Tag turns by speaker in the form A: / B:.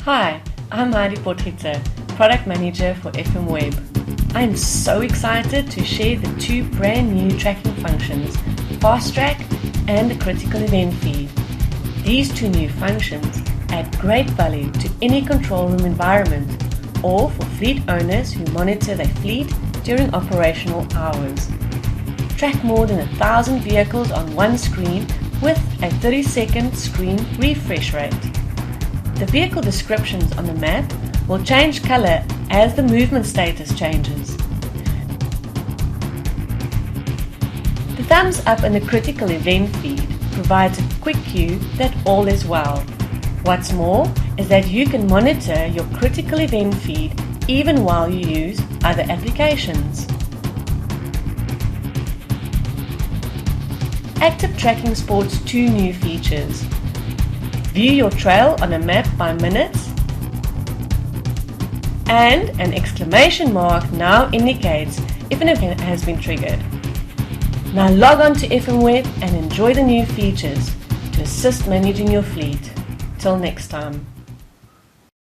A: Hi, I'm Heidi Potgieter, Product Manager for FM Web. I'm so excited to share the two brand new tracking functions, Fast Track and the Critical Event Feed. These two new functions add great value to any control room environment or for fleet owners who monitor their fleet during operational hours. Track more than 1,000 vehicles on one screen with a 30-second screen refresh rate. The vehicle descriptions on the map will change color as the movement status changes. The thumbs up in the critical event feed provides a quick cue that all is well. What's more is that you can monitor your critical event feed even while you use other applications. Active Tracking sports two new features. View your trail on a map by minutes, and an exclamation mark now indicates if an event has been triggered. Now log on to FM Web and enjoy the new features to assist managing your fleet. Till next time.